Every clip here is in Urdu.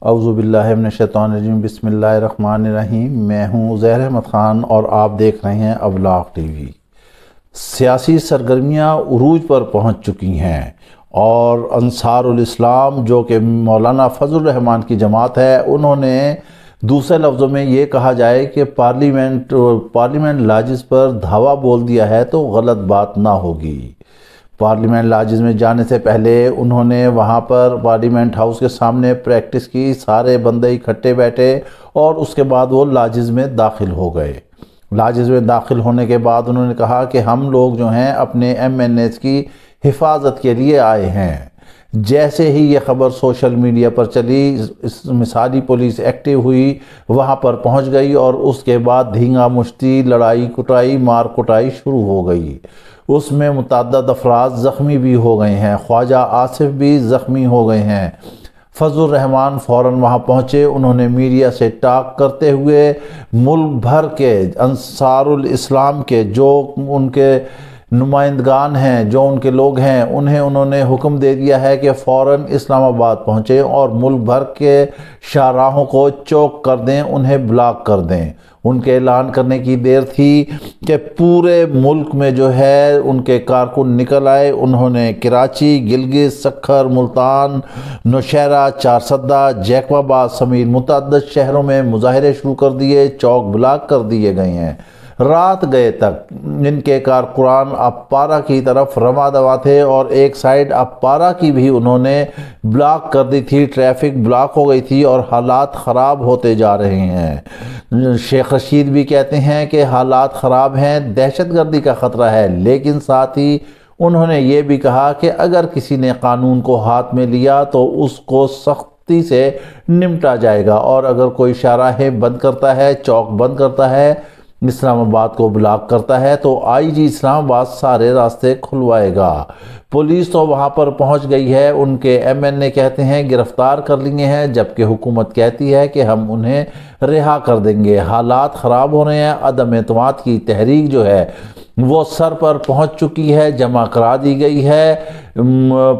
اعوذ باللہ من الشیطان الرجیم، بسم اللہ الرحمن الرحیم۔ میں ہوں عزیر احمد خان اور آپ دیکھ رہے ہیں ابلاغ ٹی وی۔ سیاسی سرگرمیاں عروج پر پہنچ چکی ہیں اور انصار الاسلام جو کہ مولانا فضل الرحمان کی جماعت ہے، انہوں نے دوسرے لفظوں میں یہ کہا جائے کہ پارلیمنٹ لاجز پر دھاوا بول دیا ہے تو غلط بات نہ ہوگی۔ پارلیمنٹ لاجز میں جانے سے پہلے انہوں نے وہاں پر پارلیمنٹ ہاؤس کے سامنے پریکٹس کی، سارے بندے اکٹھے بیٹھے اور اس کے بعد وہ لاجز میں داخل ہو گئے۔ لاجز میں داخل ہونے کے بعد انہوں نے کہا کہ ہم لوگ جو ہیں اپنے ایم این ایز کی حفاظت کے لیے آئے ہیں۔ جیسے ہی یہ خبر سوشل میڈیا پر چلی، مثالی پولیس ایکٹیو ہوئی، وہاں پر پہنچ گئی اور اس کے بعد دھینگا مشتی، لڑائی کٹائی، مار کٹائی شروع ہو گئی۔ اس میں متعدد افراد زخمی بھی ہو گئے ہیں، خواجہ آصف بھی زخمی ہو گئے ہیں۔ فضل الرحمان فوراً وہاں پہنچے، انہوں نے میڈیا سے ٹاک کرتے ہوئے ملک بھر کے انصار الاسلام کے جو ان کے نمائندگان ہیں، جو ان کے لوگ ہیں، انہوں نے حکم دے دیا ہے کہ فوراً اسلام آباد پہنچے اور ملک بھر کے شاہراہوں کو چوک کر دیں، انہیں بلاک کر دیں۔ ان کے اعلان کرنے کی دیر تھی کہ پورے ملک میں جو ہے ان کے کارکن نکل آئے۔ انہوں نے کراچی، گلگت، سکھر، ملتان، نوشہرہ، چارسدہ، جیکب آباد سمیت متعدد شہروں میں مظاہرے شروع کر دیے، چوک بلاک کر دیے گئے ہیں۔ رات گئے تک ان کے کارکنان اپارہ کی طرف رواں دوا تھے اور ایک سائیڈ اپارہ کی بھی انہوں نے بلاک کر دی تھی، ٹریفک بلاک ہو گئی تھی اور حالات خراب ہوتے جا رہے ہیں۔ شیخ رشید بھی کہتے ہیں کہ حالات خراب ہیں، دہشت گردی کا خطرہ ہے، لیکن ساتھ ہی انہوں نے یہ بھی کہا کہ اگر کسی نے قانون کو ہاتھ میں لیا تو اس کو سختی سے نمٹا جائے گا، اور اگر کوئی شاہراہیں بند کرتا ہے، چوک بند کرتا ہے، اسلام آباد کو بلاک کرتا ہے تو آئی جی اسلام آباد سارے راستے کھلوائے گا۔ پولیس تو وہاں پر پہنچ گئی ہے، ان کے ایم این اے کہتے ہیں گرفتار کر لیے ہیں، جبکہ حکومت کہتی ہے کہ ہم انہیں رہا کر دیں گے۔ حالات خراب ہو رہے ہیں، عدم اعتماد کی تحریک جو ہے وہ سر پر پہنچ چکی ہے، جمع کرا دی گئی ہے۔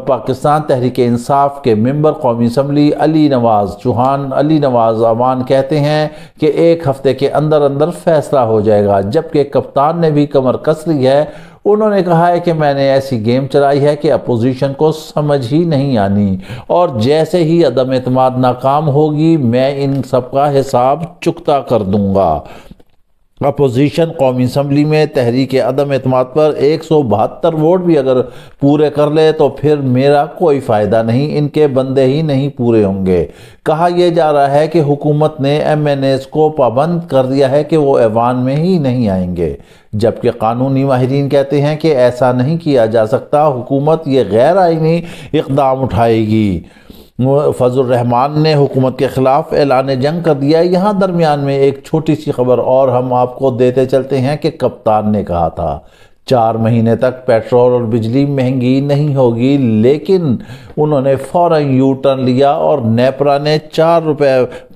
پاکستان تحریک انصاف کے ممبر قومی اسمبلی علی نواز چوہان، علی نواز امان کہتے ہیں کہ ایک ہفتے کے اندر اندر فیصلہ ہو جائے گا، جبکہ کپتان نے بھی کمر کس لی ہے۔ انہوں نے کہا ہے کہ میں نے ایسی گیم چلائی ہے کہ اپوزیشن کو سمجھ ہی نہیں آنی، اور جیسے ہی عدم اعتماد ناکام ہوگی میں ان سب کا حساب چکتا کر دوں گا۔ اپوزیشن قومی اسمبلی میں تحریک عدم اعتماد پر 172 ووٹ بھی اگر پورے کر لے تو پھر میرا کوئی فائدہ نہیں، ان کے بندے ہی نہیں پورے ہوں گے۔ کہا یہ جا رہا ہے کہ حکومت نے ایم این ایز کو پابند کر دیا ہے کہ وہ ایوان میں ہی نہیں آئیں گے، جبکہ قانونی ماہرین کہتے ہیں کہ ایسا نہیں کیا جا سکتا، حکومت یہ غیر آئینی اقدام اٹھائے گی۔ فضل الرحمان نے حکومت کے خلاف اعلان جنگ کر دیا۔ یہاں درمیان میں ایک چھوٹی سی خبر اور ہم آپ کو دیتے چلتے ہیں کہ کپتان نے کہا تھا 4 مہینے تک پیٹرول اور بجلی مہنگی نہیں ہوگی، لیکن انہوں نے فوراً یو ٹرن لیا اور نیپرا نے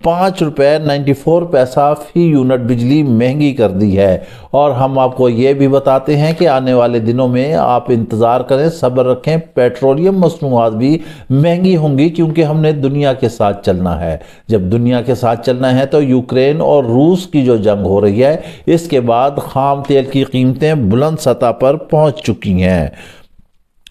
5 روپے 94 پیسہ فی یونٹ بجلی مہنگی کر دی ہے۔ اور ہم آپ کو یہ بھی بتاتے ہیں کہ آنے والے دنوں میں آپ انتظار کریں، صبر رکھیں، پیٹرولیم مصنوعات بھی مہنگی ہوں گی، کیونکہ ہم نے دنیا کے ساتھ چلنا ہے۔ جب دنیا کے ساتھ چلنا ہے تو یوکرین اور روس کی جو جنگ ہو رہی ہے، اس کے بعد خام تیل کی قیمتیں بلند سطح پر پہنچ چکی ہیں۔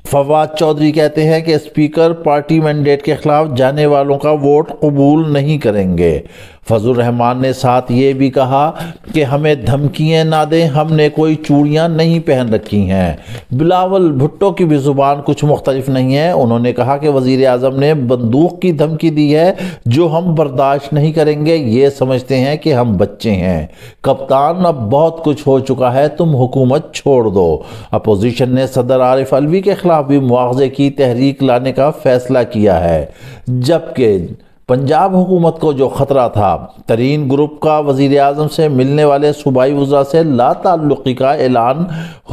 فواد چودھری کہتے ہیں کہ اسپیکر پارٹی مینڈیٹ کے خلاف جانے والوں کا ووٹ قبول نہیں کریں گے۔ فضل الرحمان نے ساتھ یہ بھی کہا کہ ہمیں دھمکیاں نہ دیں، ہم نے کوئی چوڑیاں نہیں پہن رکھی ہیں۔ بلاول بھٹو کی بھی زبان کچھ مختلف نہیں ہے، انہوں نے کہا کہ وزیر اعظم نے بندوق کی دھمکی دی ہے جو ہم برداشت نہیں کریں گے، یہ سمجھتے ہیں کہ ہم بچے ہیں۔ کپتان اب بہت کچھ ہو چکا ہے، تم حکومت چھوڑ دو۔ اپوزیشن نے صدر عارف علوی کے خلاف بھی مواخذے کی تحریک لانے کا فیصلہ کیا ہے، جبکہ پنجاب حکومت کو جو خطرہ تھا، ترین گروپ کا وزیر اعظم سے ملنے والے صوبائی وزراء سے لا تعلقی کا اعلان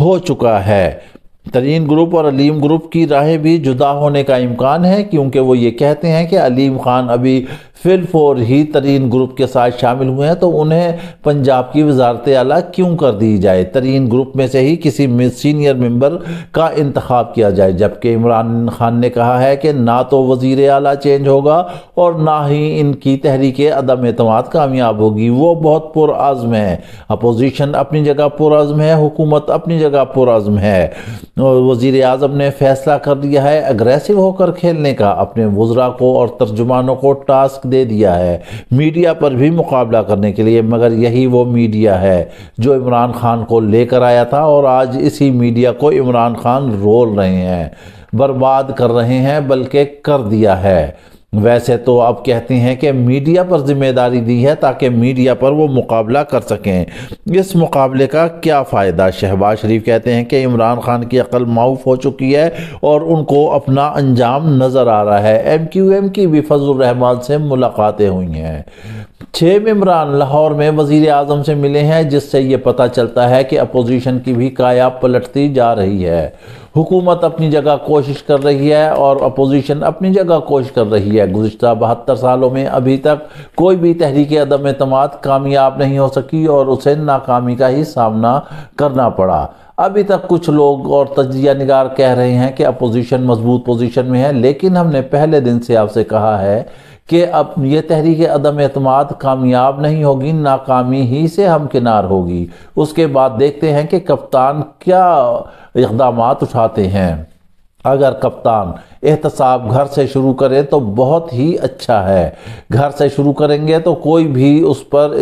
ہو چکا ہے۔ ترین گروپ اور علیم گروپ کی راہیں بھی جدا ہونے کا امکان ہے، کیونکہ وہ یہ کہتے ہیں کہ علیم خان ابھی فی الفور ہی ترین گروپ کے ساتھ شامل ہوئے ہیں، تو انہیں پنجاب کی وزارت اعلیٰ کیوں کر دی جائے؟ ترین گروپ میں سے ہی کسی سینئر ممبر کا انتخاب کیا جائے، جبکہ عمران خان نے کہا ہے کہ نہ تو وزیر اعلیٰ چینج ہوگا اور نہ ہی ان کی تحریک عدم اعتماد کامیاب ہوگی۔ وہ بہت پرعزم ہے، اپوزیشن اپنی جگہ پرعزم ہے، حکومت اپنی جگہ پرعزم ہے۔ وزیر اعظم نے فیصلہ کر لیا ہے اگریسو ہو کر کھیلنے کا، اپنے وزراء کو اور ترجمانوں کو ٹاسک دے دیا ہے میڈیا پر بھی مقابلہ کرنے کے لیے، مگر یہی وہ میڈیا ہے جو عمران خان کو لے کر آیا تھا، اور آج اسی میڈیا کو عمران خان رول رہے ہیں، برباد کر رہے ہیں، بلکہ کر دیا ہے۔ ویسے تو اب کہتے ہیں کہ میڈیا پر ذمہ داری دی ہے تاکہ میڈیا پر وہ مقابلہ کر سکیں، اس مقابلے کا کیا فائدہ؟ شہباز شریف کہتے ہیں کہ عمران خان کی عقل معاف ہو چکی ہے اور ان کو اپنا انجام نظر آ رہا ہے۔ ایم کیو ایم کی بھی فضل الرحمان سے ملاقاتیں ہوئی ہیں، 6 ممبران لاہور میں وزیر اعظم سے ملے ہیں، جس سے یہ پتہ چلتا ہے کہ اپوزیشن کی بھی کایا پلٹتی جا رہی ہے۔ حکومت اپنی جگہ کوشش کر رہی ہے اور اپوزیشن اپنی جگہ کوشش کر رہی ہے۔ گزشتہ 72 سالوں میں ابھی تک کوئی بھی تحریک عدم اعتماد کامیاب نہیں ہو سکی اور اسے ناکامی کا ہی سامنا کرنا پڑا۔ ابھی تک کچھ لوگ اور تجزیہ نگار کہہ رہے ہیں کہ اپوزیشن مضبوط پوزیشن میں ہے، لیکن ہم نے پہلے دن سے آپ سے کہا ہے کہ اب یہ تحریک عدم اعتماد کامیاب نہیں ہوگی، ناکامی ہی سے ہمکنار ہوگی۔ اس کے بعد دیکھتے ہیں کہ کپتان کیا اقدامات اٹھاتے ہیں۔ اگر کپتان احتساب گھر سے شروع کرے تو بہت ہی اچھا ہے، گھر سے شروع کریں گے تو کوئی بھی اس پر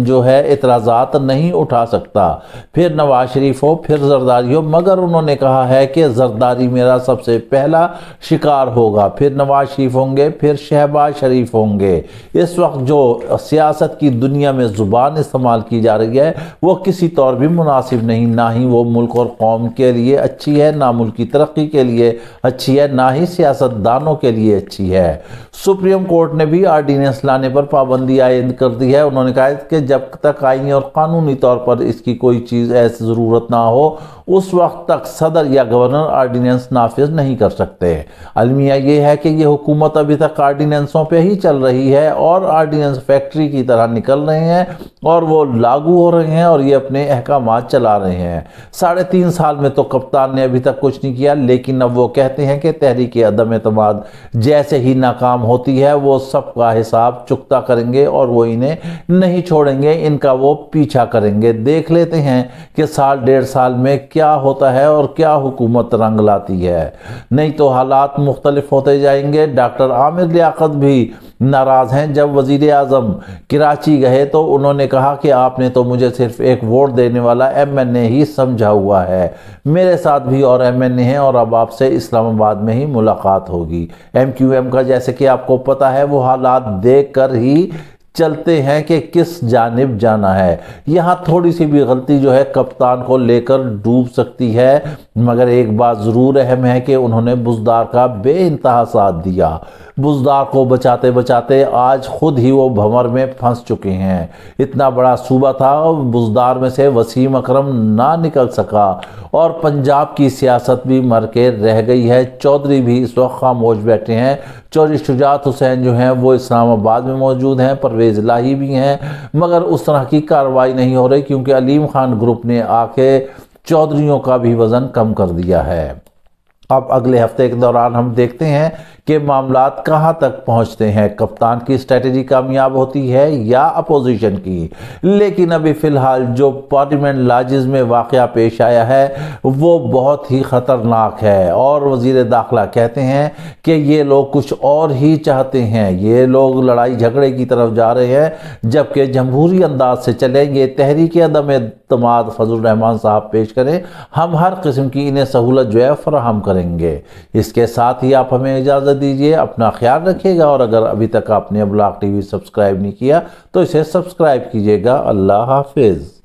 جو ہے اعتراضات نہیں اٹھا سکتا، پھر نواز شریف ہو پھر زرداری ہو، مگر انہوں نے کہا ہے کہ زرداری میرا سب سے پہلا شکار ہوگا، پھر نواز شریف ہوں گے، پھر شہباز شریف ہوں گے۔ اس وقت جو سیاست کی دنیا میں زبان استعمال کی جا رہی ہے وہ کسی طور بھی مناسب نہیں، نہ ہی وہ ملک اور قوم کے لیے اچھی ہے، نہ ملک کی ترقی کے لیے اچھی ہے، نہ ہی سیاست دانوں کے لیے اچھی ہے۔ سپریم کورٹ نے بھی آرڈیننس لانے پر پابندی عائد کر دی ہے۔ انہوں نے کہا کہ جب تک آئینی اور قانونی طور پر اس کی کوئی چیز ایسی ضرورت نہ ہو اس وقت تک صدر یا گورنر آرڈیننس نافذ نہیں کر سکتے۔ المیہ یہ ہے کہ یہ حکومت ابھی تک آرڈیننسوں پہ ہی چل رہی ہے اور آرڈیننس فیکٹری کی طرح نکل رہے ہیں اور وہ لاگو ہو رہے ہیں اور یہ اپنے احکامات چلا رہے ہیں۔ 3.5 سال میں تو کپتان نے ابھی تک کچھ نہیں کیا، لیکن اب وہ کہتے ہیں کہ تحریک عدم اعتماد جیسے ہی ناکام ہوتی ہے وہ سب کا حساب چکتا کریں گے اور وہ انہیں نہیں چھوڑیں گے، ان کا وہ پیچھا کریں گے۔ دیکھ لیتے ہیں کہ 1.5 سال میں کیا ہوتا ہے اور کیا حکومت رنگ لاتی ہے، نہیں تو حالات مختلف ہوتے جائیں گے۔ ڈاکٹر عامر لیاقت بھی ناراض ہیں۔ جب وزیر اعظم کراچی گئے تو انہوں نے کہا کہ آپ نے تو مجھے صرف ایک ووٹ دینے والا ایم این اے ہی سمجھا ہوا ہے، میرے ساتھ بھی اور ایم این اے ہیں اور اب آپ سے اسلام آباد میں ہی ملاقات ہوگی۔ ایم کیو ایم کا جیسے کہ آپ کو پتہ ہے وہ حالات دیکھ کر ہی چلتے ہیں کہ کس جانب جانا ہے۔ یہاں تھوڑی سی بھی غلطی جو ہے کپتان کو لے کر ڈوب سکتی ہے، مگر ایک بات ضرور اہم ہے کہ انہوں نے بزدار کا بے انتہا ساتھ دیا۔ بزدار کو بچاتے بچاتے آج خود ہی وہ بھنور میں پھنس چکے ہیں۔ اتنا بڑا صوبہ تھا، بزدار میں سے وسیم اکرم نہ نکل سکا اور پنجاب کی سیاست بھی مر کے رہ گئی ہے۔ چودھری بھی اس وقت خاموش بیٹھے ہیں۔ چودھری شجاعت حسین جو ہیں وہ اسلام آباد میں موجود ہیں، پرویز الہی بھی ہیں، مگر اس طرح کی کارروائی نہیں ہو رہی کیونکہ علیم خان گروپ نے آ کے چودھریوں کا بھی وزن کم کر دیا ہے۔ اب اگلے ہفتے کے دوران ہم دیکھتے ہیں کہ معاملات کہاں تک پہنچتے ہیں، کپتان کی اسٹریٹجی کامیاب ہوتی ہے یا اپوزیشن کی۔ لیکن ابھی فی الحال جو پارلیمنٹ لاجز میں واقعہ پیش آیا ہے وہ بہت ہی خطرناک ہے، اور وزیر داخلہ کہتے ہیں کہ یہ لوگ کچھ اور ہی چاہتے ہیں، یہ لوگ لڑائی جھگڑے کی طرف جا رہے ہیں جبکہ جمہوری انداز سے چلیں گے۔ تحریک عدم اعتماد فضل الرحمان صاحب پیش کریں، ہم ہر قسم کی انہیں سہولت جو ہے فراہم کریں گے۔ اس کے ساتھ ہی آپ ہمیں اجازت دیجئے، اپنا خیال رکھیے گا، اور اگر ابھی تک آپ نے ابلاغ ٹی وی سبسکرائب نہیں کیا تو اسے سبسکرائب کیجئے گا۔ اللہ حافظ۔